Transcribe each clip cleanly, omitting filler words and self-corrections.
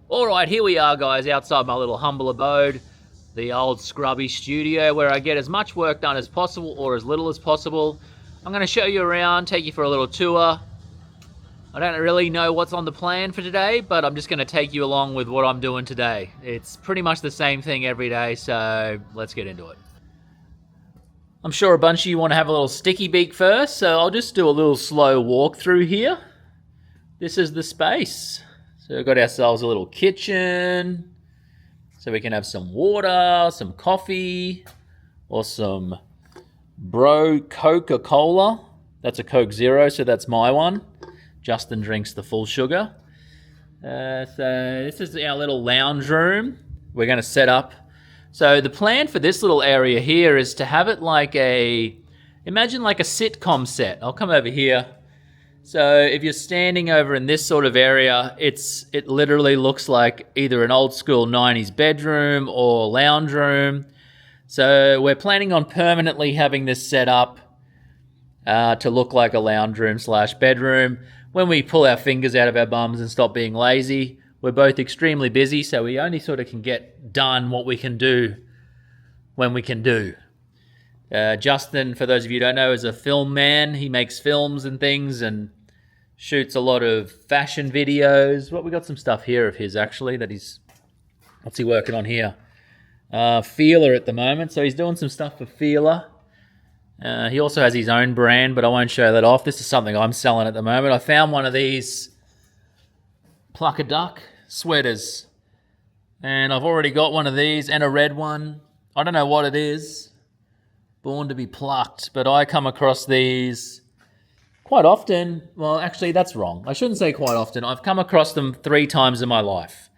Alright, here we are guys, outside my little humble abode, the old scrubby studio where I get as much work done as possible or as little as possible. I'm going to show you around, take you for a little tour. I don't really know what's on the plan for today, but I'm just going to take you along with what I'm doing today. It's pretty much the same thing every day, so let's get into it. I'm sure a bunch of you want to have a little sticky beak first, so I'll just do a little slow walk through here. This is the space. So we've got ourselves a little kitchen, so we can have some water, some coffee, or some Bro Coca-Cola. That's a Coke Zero, so that's my one. Justin drinks the full sugar. So this is our little lounge room. We're going to set up. So the plan for this little area here is to have it like imagine like a sitcom set. I'll come over here. So if you're standing over in this sort of area, it literally looks like either an old school 90s bedroom or lounge room. So we're planning on permanently having this set up to look like a lounge room / bedroom. When we pull our fingers out of our bums and stop being lazy, we're both extremely busy, so we only sort of can get done what we can do when we can do. Justin, for those of you who don't know, is a film man. He makes films and things and shoots a lot of fashion videos. Well, we got some stuff here of his actually that what's he working on here? Feeler at the moment, so he's doing some stuff for Feeler. He also has his own brand, but I won't show that off. This is something I'm selling at the moment. I found one of these Pluck a Duck sweaters, and I've already got one of these and a red one. I don't know what it is. Born to be plucked, but I come across these quite often. Well, actually, that's wrong. I shouldn't say quite often. I've come across them 3 times in my life,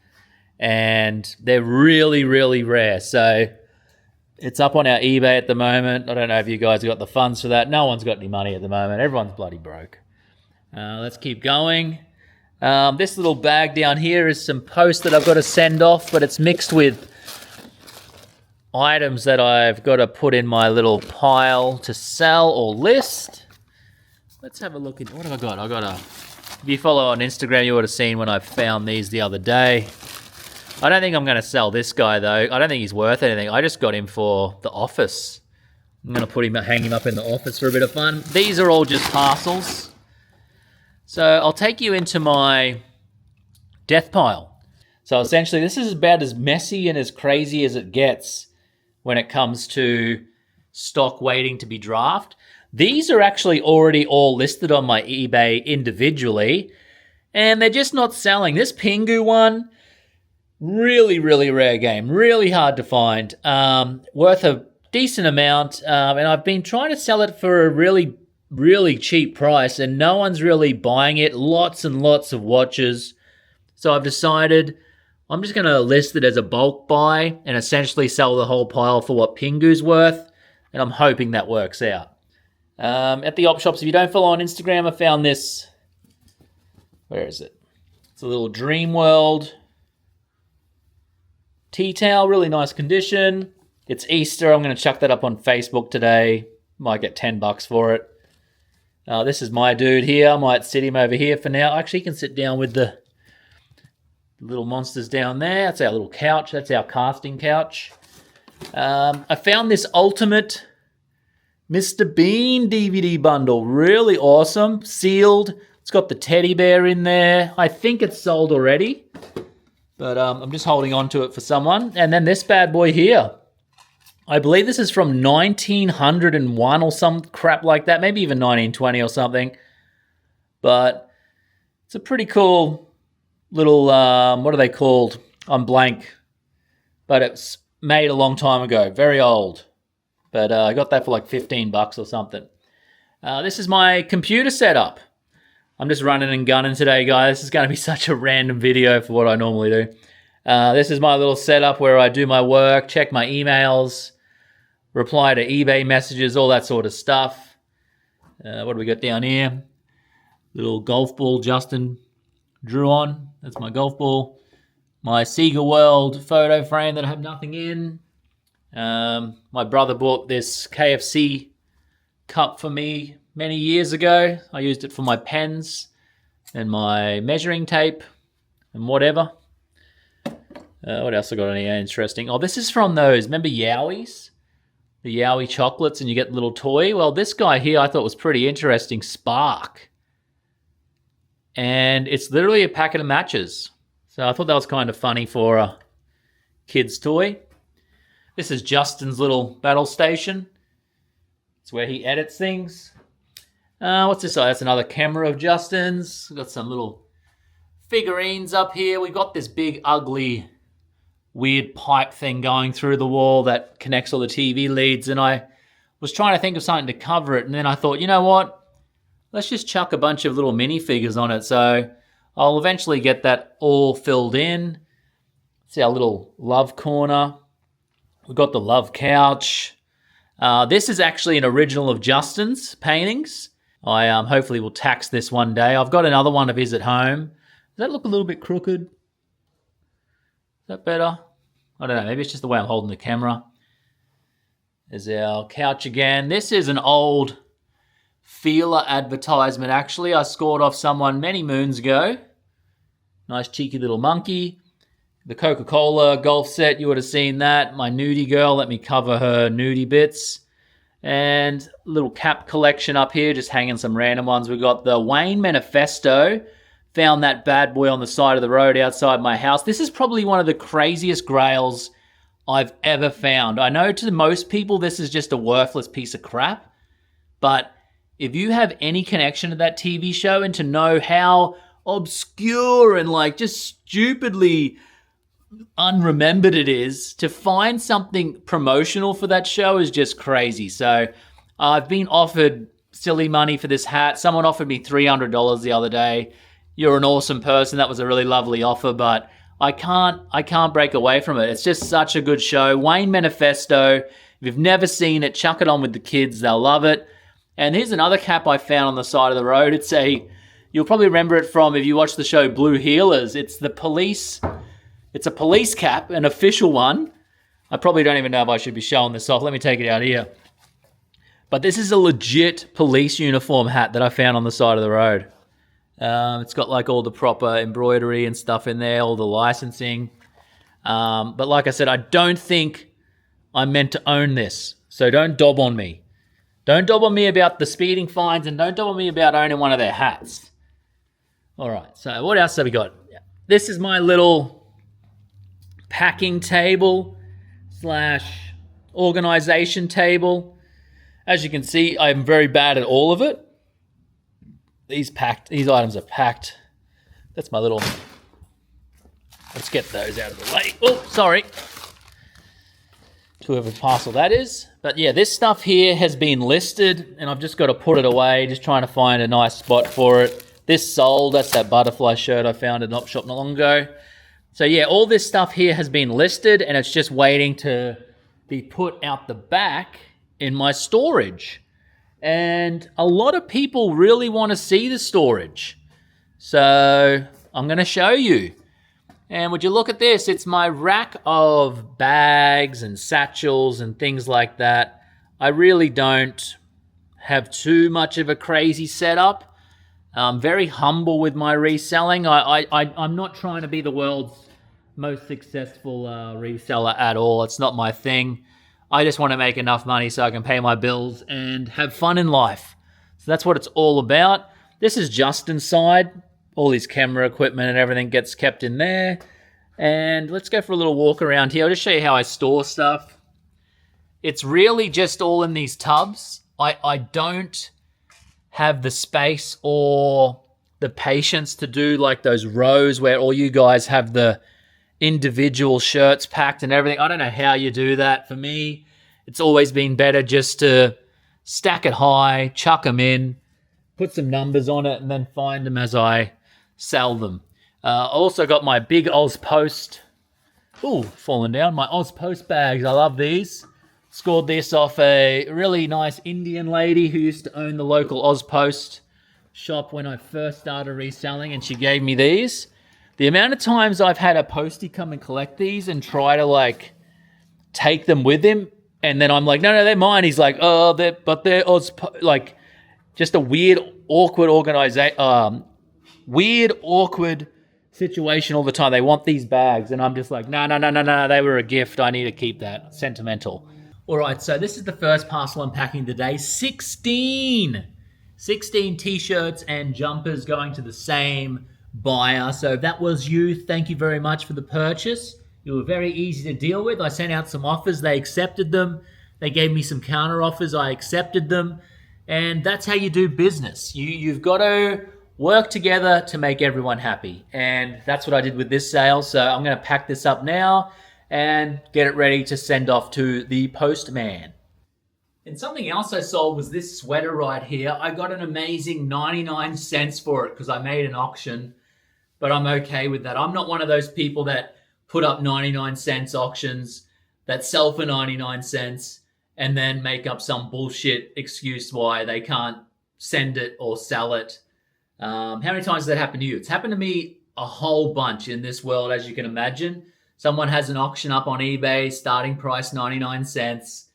and they're really, really rare. So it's up on our eBay at the moment. I don't know if you guys got the funds for that. No one's got any money at the moment. Everyone's bloody broke. Let's keep going. This little bag down here is some post that I've got to send off, but it's mixed with items that I've got to put in my little pile to sell or list. Let's have a look at what have I got. If you follow on Instagram, you would have seen when I found these the other day. I don't think I'm going to sell this guy though. I don't think he's worth anything. I just got him for the office. I'm going to hang him up in the office for a bit of fun. These are all just parcels. So I'll take you into my death pile. So essentially this is about as messy and as crazy as it gets when it comes to stock waiting to be drafted. These are actually already all listed on my eBay individually, and they're just not selling. This Pingu one, really, really rare game. Really hard to find. Worth a decent amount, and I've been trying to sell it for a really, really cheap price, and no one's really buying it. Lots and lots of watches. So I've decided I'm just going to list it as a bulk buy and essentially sell the whole pile for what Pingu's worth, and I'm hoping that works out. At the op shops, if you don't follow on Instagram, I found this. Where is it? It's a little Dream World tea towel, really nice condition. It's Easter. I'm going to chuck that up on Facebook today. Might get $10 for it. This is my dude here. I might sit him over here for now. Actually, you can sit down with the little monsters down there. That's our little couch. That's our casting couch. I found this Ultimate Mr. Bean DVD bundle. Really awesome. Sealed. It's got the teddy bear in there. I think it's sold already, but I'm just holding on to it for someone. And then this bad boy here. I believe this is from 1901 or some crap like that. Maybe even 1920 or something. But it's a pretty cool little, what are they called? I'm blank. But it's made a long time ago. Very old. But I got that for like $15 or something. This is my computer setup. I'm just running and gunning today, guys. This is going to be such a random video for what I normally do. This is my little setup where I do my work, check my emails, reply to eBay messages, all that sort of stuff. What do we got down here? Little golf ball Justin drew on. That's my golf ball. My Sega World photo frame that I have nothing in. My brother bought this KFC cup for me many years ago. I used it for my pens and my measuring tape and whatever. What else I got on here interesting? Oh, this is from those, remember Yowies? The Yowie chocolates, and you get the little toy. Well, this guy here I thought was pretty interesting, Spark. And it's literally a packet of matches. So I thought that was kind of funny for a kid's toy. This is Justin's little battle station. It's where he edits things. What's this? Oh, that's another camera of Justin's. We've got some little figurines up here. We got this big, ugly, weird pipe thing going through the wall that connects all the TV leads, and I was trying to think of something to cover it, and then I thought, you know what? Let's just chuck a bunch of little minifigures on it, so I'll eventually get that all filled in. See our little love corner. We've got the love couch. This is actually an original of Justin's paintings. I hopefully will tax this one day. I've got another one of his at home. Does that look a little bit crooked? Is that better? I don't know. Maybe it's just the way I'm holding the camera. There's our couch again. This is an old Feeler advertisement, actually. I scored off someone many moons ago. Nice cheeky little monkey. The Coca-Cola golf set, you would have seen that. My nudie girl, let me cover her nudie bits. And little cap collection up here, just hanging some random ones. We've got the Wayne Manifesto. Found that bad boy on the side of the road outside my house. This is probably one of the craziest grails I've ever found. I know to most people this is just a worthless piece of crap, but if you have any connection to that TV show and to know how obscure and like just stupidly unremembered it is, to find something promotional for that show is just crazy. So I've been offered silly money for this hat. Someone offered me $300 the other day. You're an awesome person. That was a really lovely offer, but I can't break away from it. It's just such a good show. Wayne Manifesto. If you've never seen it, chuck it on with the kids. They'll love it. And here's another cap I found on the side of the road. You'll probably remember it from if you watch the show Blue Heelers. It's a police cap, an official one. I probably don't even know if I should be showing this off. Let me take it out here. But this is a legit police uniform hat that I found on the side of the road. It's got like all the proper embroidery and stuff in there, all the licensing. But like I said, I don't think I'm meant to own this. So don't dob on me. Don't dob on me about the speeding fines, and don't dob on me about owning one of their hats. All right, so what else have we got? This is my little packing table / organization table. As you can see, I'm very bad at all of it. These items are packed. That's my little... Let's get those out of the way. Oh, sorry. To whoever parcel that is. But yeah, this stuff here has been listed, and I've just got to put it away, just trying to find a nice spot for it. This sold. That's that butterfly shirt I found at an op shop not long ago. So yeah, all this stuff here has been listed, and it's just waiting to be put out the back in my storage. And a lot of people really want to see the storage. So I'm going to show you. And would you look at this? It's my rack of bags and satchels and things like that. I really don't have too much of a crazy setup. I'm very humble with my reselling. I'm not trying to be the world's most successful reseller at all. It's not my thing. I just want to make enough money so I can pay my bills and have fun in life. So that's what it's all about. This is Justin's side. All his camera equipment and everything gets kept in there. And let's go for a little walk around here. I'll just show you how I store stuff. It's really just all in these tubs. I don't have the space or the patience to do like those rows where all you guys have the individual shirts packed and everything. I don't know how you do that. For me, it's always been better just to stack it high, chuck them in, put some numbers on it, and then find them as I sell them. I also got my big Oz Post. Ooh, falling down. My Oz Post bags. I love these. Scored this off a really nice Indian lady who used to own the local Oz Post shop when I first started reselling, and she gave me these. The amount of times I've had a postie come and collect these and try to like take them with him, and then I'm like, no, they're mine. He's like, oh, they're Oz, like just a weird, awkward situation all the time. They want these bags, and I'm just like, no, no, no, no, no. They were a gift. I need to keep that. Sentimental. All right, so this is the first parcel I'm packing today. 16 t-shirts and jumpers going to the same buyer. So if that was you, thank you very much for the purchase. You were very easy to deal with. I sent out some offers. They accepted them. They gave me some counter offers. I accepted them. And that's how you do business. You've got to work together to make everyone happy. And that's what I did with this sale. So I'm going to pack this up now and get it ready to send off to the postman. And something else I sold was this sweater right here. I got an amazing 99 cents for it because I made an auction, but I'm okay with that. I'm not one of those people that put up 99 cents auctions that sell for 99 cents and then make up some bullshit excuse why they can't send it or sell it. How many times has that happened to you? It's happened to me a whole bunch in this world, as you can imagine. Someone has an auction up on eBay, starting price 99 cents,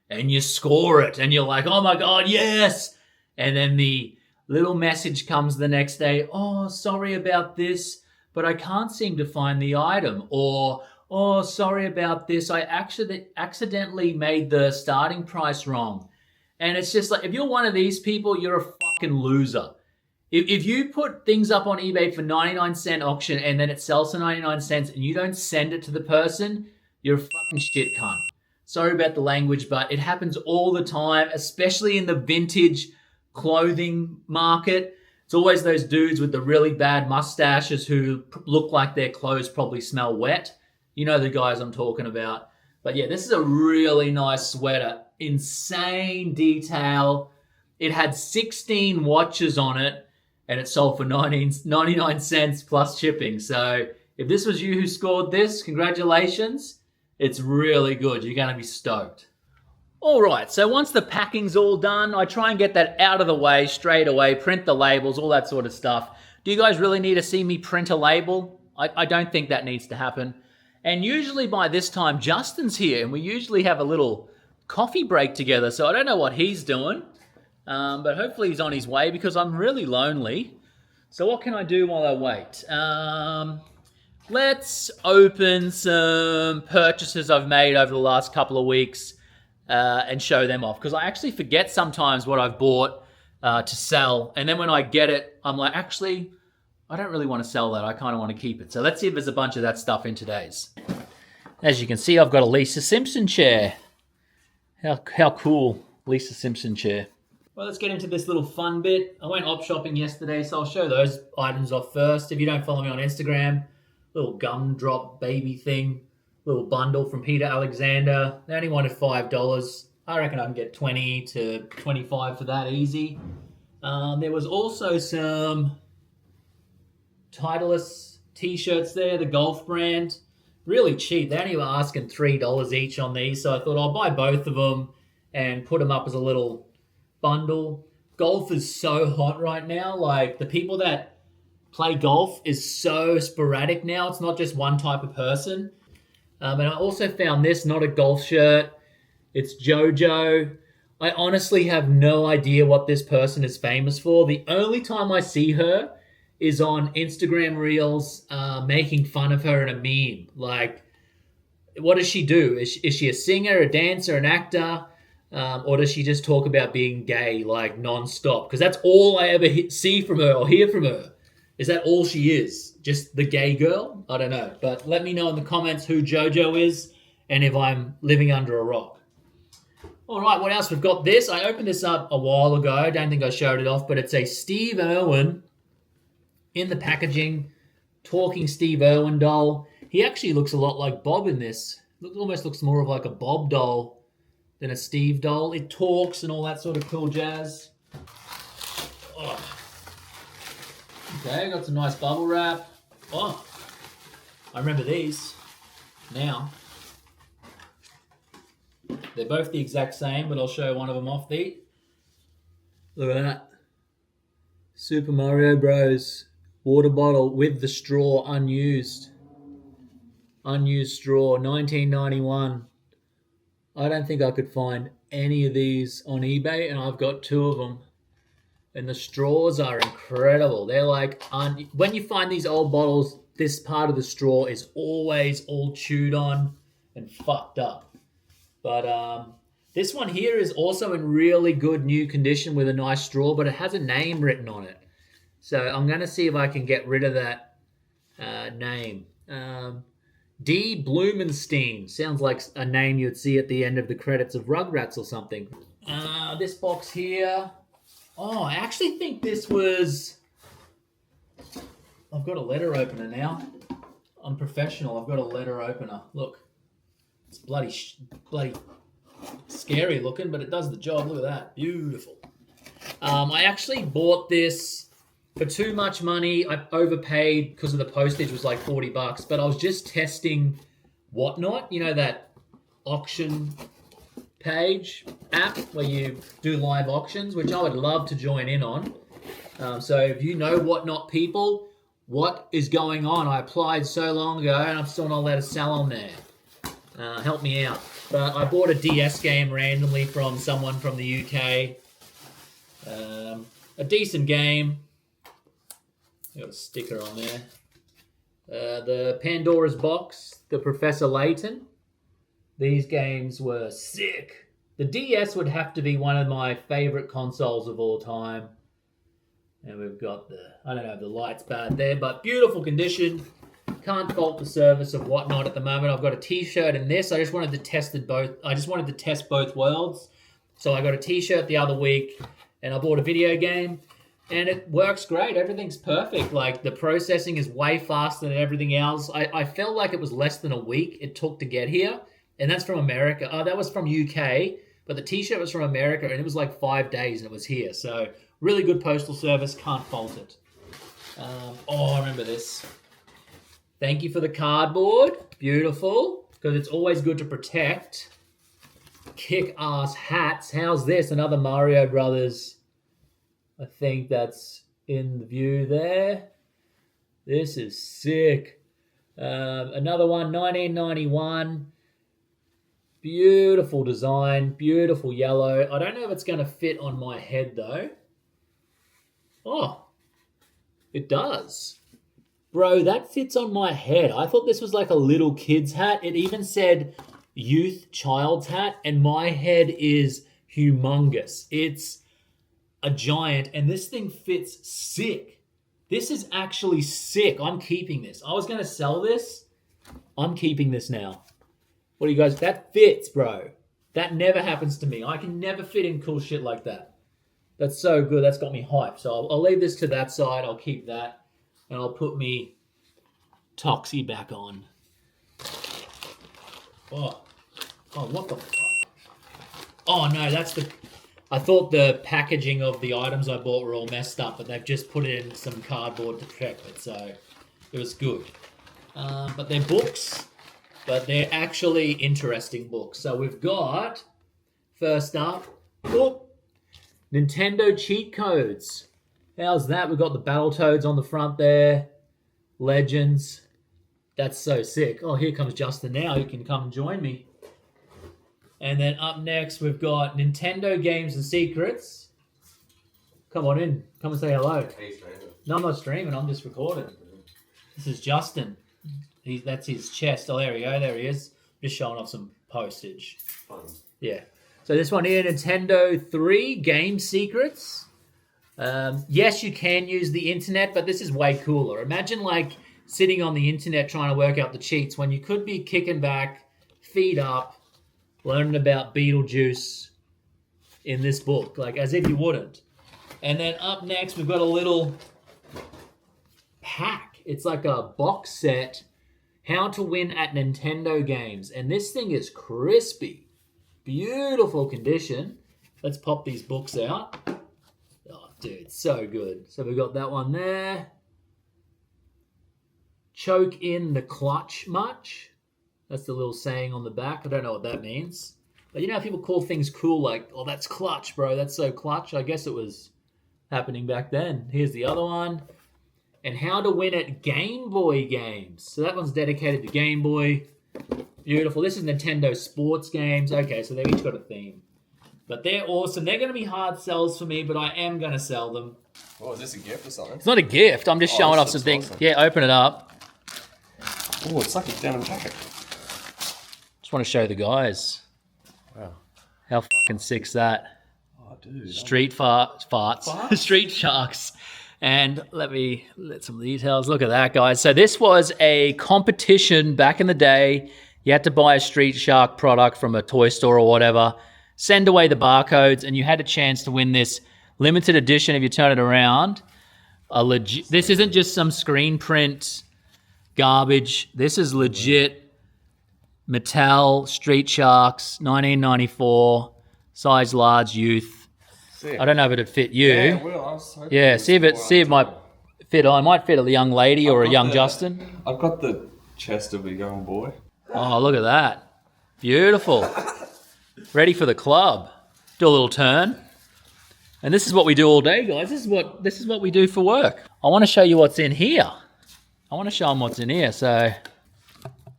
and you score it, and you're like, oh my God, yes! And then the little message comes the next day, oh, sorry about this, but I can't seem to find the item. Or, oh, sorry about this, I actually accidentally made the starting price wrong. And it's just like, if you're one of these people, you're a fucking loser. If you put things up on eBay for 99 cent auction and then it sells for 99 cents and you don't send it to the person, you're a fucking shit cunt. Sorry about the language, but it happens all the time, especially in the vintage clothing market. It's always those dudes with the really bad mustaches who look like their clothes probably smell wet. You know the guys I'm talking about. But yeah, this is a really nice sweater. Insane detail. It had 16 watches on it, and it sold for 99 cents plus shipping. So if this was you who scored this, congratulations. It's really good. You're going to be stoked. All right, so once the packing's all done, I try and get that out of the way straight away, print the labels, all that sort of stuff. Do you guys really need to see me print a label? I don't think that needs to happen. And usually by this time, Justin's here, and we usually have a little coffee break together, so I don't know what he's doing, but hopefully he's on his way because I'm really lonely. So what can I do while I wait? Let's open some purchases I've made over the last couple of weeks and show them off. Because I actually forget sometimes what I've bought to sell. And then when I get it, I'm like, actually, I don't really want to sell that. I kind of want to keep it. So let's see if there's a bunch of that stuff in today's. As you can see, I've got a Lisa Simpson chair. How cool, Lisa Simpson chair. Well, let's get into this little fun bit. I went op shopping yesterday, so I'll show those items off first. If you don't follow me on Instagram, little gumdrop baby thing, little bundle from Peter Alexander. They only wanted $5. I reckon I can get 20 to 25 for that easy. There was also some Titleist t-shirts there, the Golf brand. Really cheap. They only were asking $3 each on these, so I thought I'll buy both of them and put them up as a little bundle. Golf is so hot right now. Like, the people that play golf is so sporadic now. It's not just one type of person. And I also found this, not a golf shirt. It's JoJo. I honestly have no idea what this person is famous for. The only time I see her is on Instagram Reels making fun of her in a meme. Like, what does she do? Is she a singer, a dancer, an actor? Or does she just talk about being gay, like, non-stop? Because that's all I ever see from her or hear from her. Is that all she is? Just the gay girl? I don't know. But let me know in the comments who JoJo is and if I'm living under a rock. All right, what else? We've got this. I opened this up a while ago. I don't think I showed it off, but it's a Steve Irwin in the packaging, talking Steve Irwin doll. He actually looks a lot like Bob in this. Almost looks more of like a Bob doll than a Steve doll. It talks and all that sort of cool jazz. Oh. Okay, got some nice bubble wrap. Oh, I remember these now. They're both the exact same, but I'll show one of them off the. Look at that. Super Mario Bros. Water bottle with the straw unused. Unused straw, 1991. I don't think I could find any of these on eBay, and I've got two of them. And the straws are incredible. They're like, when you find these old bottles this part of the straw is always all chewed on and fucked up. But this one here is also in really good new condition with a nice straw, but it has a name written on it. So I'm going to see if I can get rid of that name. D. Blumenstein. Sounds like a name you'd see at the end of the credits of Rugrats or something. This box here. Oh, I actually think this was... I've got a letter opener now. I'm professional. I've got a letter opener. Look. It's bloody scary looking, but it does the job. Look at that. Beautiful. I actually bought this for too much money. I overpaid because of the postage was like $40, but I was just testing Whatnot. You know that auction page app where you do live auctions, which I would love to join in on. So if you know Whatnot people, what is going on? I applied so long ago and I'm still not allowed to sell on there. Help me out. But I bought a DS game randomly from someone from the UK. A decent game. Got a sticker on there. The Pandora's Box, the Professor Layton. These games were sick. The DS would have to be one of my favorite consoles of all time. And we've got I don't know if the light's bad there, but beautiful condition. Can't fault the service of Whatnot at the moment. I've got a t-shirt in this. I just wanted to test both worlds. So I got a t-shirt the other week and I bought a video game and it works great. Everything's perfect. Like the processing is way faster than everything else. I felt like it was less than a week it took to get here. And that's from America. That was from UK, but the t-shirt was from America and it was like 5 days and it was here. So really good postal service. Can't fault it. I remember this. Thank you for the cardboard. Beautiful. Because it's always good to protect. Kick-ass hats. How's this? Another Mario Brothers. I think that's in the view there. This is sick. Another one, 1991. Beautiful design. Beautiful yellow. I don't know if it's going to fit on my head, though. Oh, it does. Bro, that fits on my head. I thought this was like a little kid's hat. It even said youth child's hat, and my head is humongous. It's a giant, and this thing fits sick. This is actually sick. I'm keeping this. I was going to sell this. I'm keeping this now. What do you guys... That fits, bro. That never happens to me. I can never fit in cool shit like that. That's so good. That's got me hyped. So I'll leave this to that side. I'll keep that. And I'll put me Toxie back on. Oh, what the fuck? Oh, no, that's the... I thought the packaging of the items I bought were all messed up, but they've just put in some cardboard to protect it, so it was good. But they're books, but they're actually interesting books. So we've got, first up, Nintendo cheat codes. How's that? We've got the Battletoads on the front there. Legends. That's so sick. Oh, here comes Justin now. He can come and join me. And then up next, we've got Nintendo Games and Secrets. Come on in. Come and say hello. Hey, streaming. No, I'm not streaming. I'm just recording. This is Justin. That's his chest. Oh, there we go. There he is. Just showing off some postage. Fun. Yeah. So this one here, Nintendo 3 Game Secrets. Yes, you can use the internet, but this is way cooler. Imagine like sitting on the internet trying to work out the cheats when you could be kicking back, feet up, learning about Beetlejuice in this book, like as if you wouldn't. And then up next, we've got a little pack. It's like a box set, how to win at Nintendo games. And this thing is crispy. Beautiful condition. Let's pop these books out. Oh, dude, so good. So we've got that one there. Choke in the clutch much? That's the little saying on the back. I don't know what that means. But you know how people call things cool, like, oh, that's clutch, bro. That's so clutch. I guess it was happening back then. Here's the other one. And how to win at Game Boy games. So that one's dedicated to Game Boy. Beautiful. This is Nintendo sports games. Okay, so they've each got a theme. But they're awesome. They're going to be hard sells for me, but I am going to sell them. Oh, is this a gift or something? It's not a gift. I'm just showing off some things. Awesome. Yeah, open it up. Oh, it's like a denim jacket. Just want to show the guys. Wow. How fucking sick's that? Oh, dude. Street farts. Street sharks. And let some details. Look at that, guys. So this was a competition back in the day. You had to buy a Street Shark product from a toy store or whatever, send away the barcodes, and you had a chance to win this limited edition if you turn it around. This isn't just some screen print garbage. This is legit Mattel Street Sharks 1994 size large youth. Sick. I don't know if it'd fit you. Yeah, it will. See if it might fit. I might fit a young lady or a young Justin. I've got the chest of a young boy. Oh, look at that! Beautiful. Ready for the club. Do a little turn. And this is what we do all day, guys. This is what we do for work. I want to show you what's in here. I want to show them what's in here. So,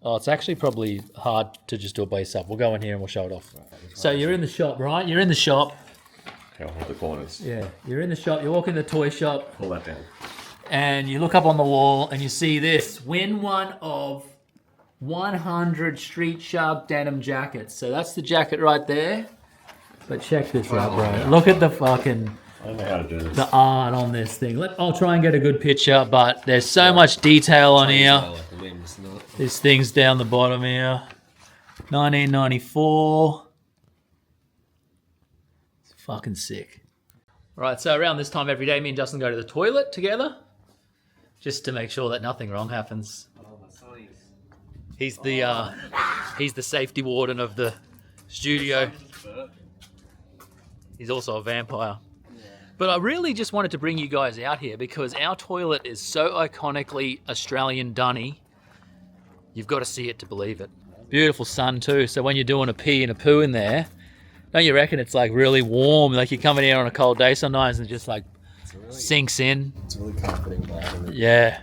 it's actually probably hard to just do a base up. We'll go in here and we'll show it off. So you're in the shop, right? You're in the shop. Okay, I'll hold the corners. Yeah, you're in the shop. You walk in the toy shop. Pull that down. And you look up on the wall and you see this. Win one of 100 Street Shark denim jackets. So that's the jacket right there. But check this out, bro. Look at the fucking... I don't know how to do this. The art on this thing. I'll try and get a good picture, but there's so much detail on here. There's things down the bottom here. 1994. It's fucking sick. Right, so around this time every day, me and Justin go to the toilet together, just to make sure that nothing wrong happens. He's the safety warden of the studio. He's also a vampire. But I really just wanted to bring you guys out here because our toilet is so iconically Australian Dunny. You've got to see it to believe it. Beautiful sun too, so when you're doing a pee and a poo in there, don't you reckon it's like really warm? Like you're coming here on a cold day sometimes and it just like sinks in. It's a really comforting vibe. Yeah.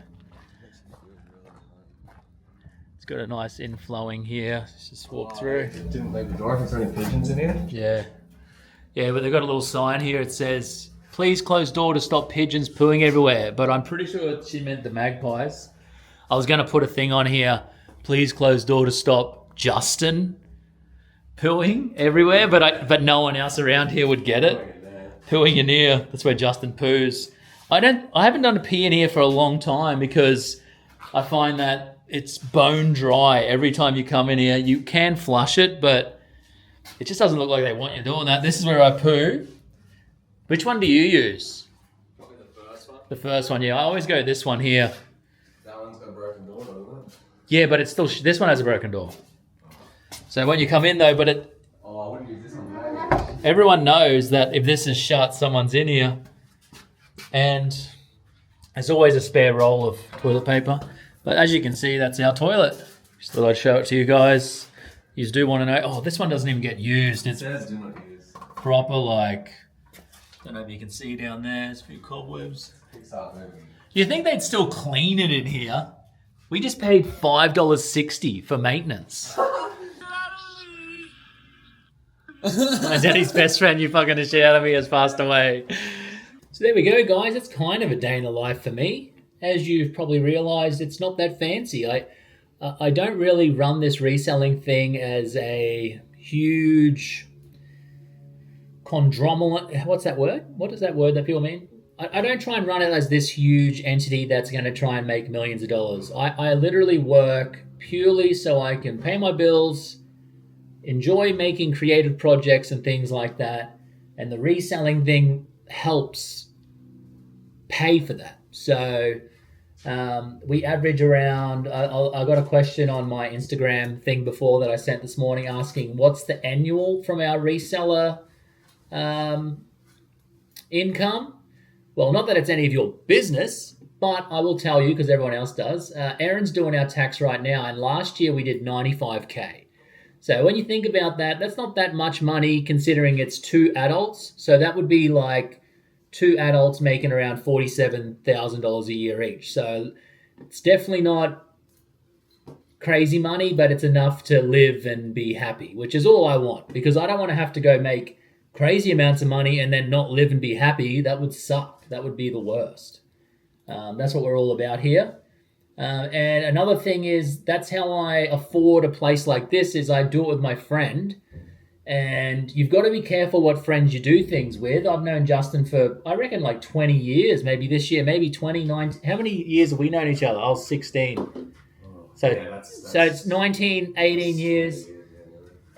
It's got a nice inflowing here. Let's just walk through. Didn't leave the door. Is there any pigeons in here? Yeah. Yeah, but they've got a little sign here. It says, please close door to stop pigeons pooing everywhere. But I'm pretty sure she meant the magpies. I was going to put a thing on here. Please close door to stop Justin pooing everywhere. But no one else around here would get it. Pooing in here. That's where Justin poos. I haven't done a pee in here for a long time because I find that it's bone dry every time you come in here. You can flush it, but it just doesn't look like they want you doing that. This is where I poo. Which one do you use? Probably the first one. The first one, yeah. I always go this one here. That one's got a broken door, doesn't it? Yeah, but it's still... This one has a broken door. So when you come in, though, I wouldn't use this one. Everyone knows that if this is shut, someone's in here. And there's always a spare roll of toilet paper. But as you can see, that's our toilet. Just thought I'd show it to you guys. You do want to know... Oh, this one doesn't even get used. It's It says do not use. proper, like... Don't know if you can see down there. There's a few cobwebs. You think they'd still clean it in here? We just paid $5.60 for maintenance. My daddy's best friend, you fucking the shit out of me, has passed away. So there we go, guys. It's kind of a day in the life for me. As you've probably realised, it's not that fancy. I don't really run this reselling thing as a huge conglomerate. What's that word? What is that word that people mean? I don't try and run it as this huge entity that's going to try and make millions of dollars. I literally work purely so I can pay my bills, enjoy making creative projects and things like that. And the reselling thing helps pay for that. So we average around, I got a question on my Instagram thing before that I sent this morning asking what's the annual from our reseller income. Well, not that it's any of your business, but I will tell you because everyone else does. Aaron's doing our tax right now, and last year we did $95K. So when you think about that, that's not that much money considering it's two adults. So that would be like two adults making around $47,000 a year each. So it's definitely not crazy money, but it's enough to live and be happy, which is all I want because I don't want to have to go make crazy amounts of money and then not live and be happy. That would suck. That would be the worst. That's what we're all about here. And another thing is that's how I afford a place like this is I do it with my friend. And you've got to be careful what friends you do things with. I've known Justin for, I reckon, like 20 years, maybe this year, maybe 29. How many years have we known each other? I was 16. So, Yeah, that's so it's 19, 18 years.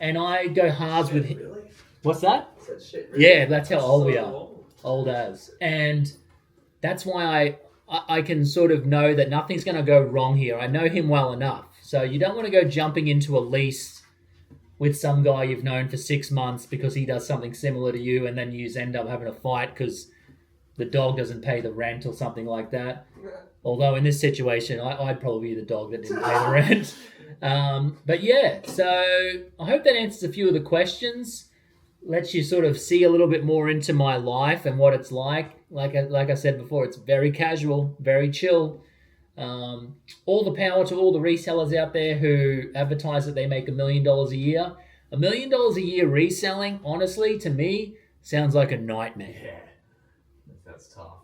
And I go halves with him. Really? What's that? That shit, really? Yeah, that's how old we So are. old. Old as. And that's why I can sort of know that nothing's going to go wrong here. I know him well enough. So you don't want to go jumping into a lease with some guy you've known for 6 months because he does something similar to you, and then you end up having a fight because the dog doesn't pay the rent or something like that. Although in this situation, I'd probably be the dog that didn't pay the rent. But yeah, so I hope that answers a few of the questions. Lets you sort of see a little bit more into my life and what it's like. Like I said before, it's very casual, very chill. All the power to all the resellers out there who advertise that they make $1 million a year. $1 million a year reselling, honestly, to me, sounds like a nightmare. Yeah. That's tough.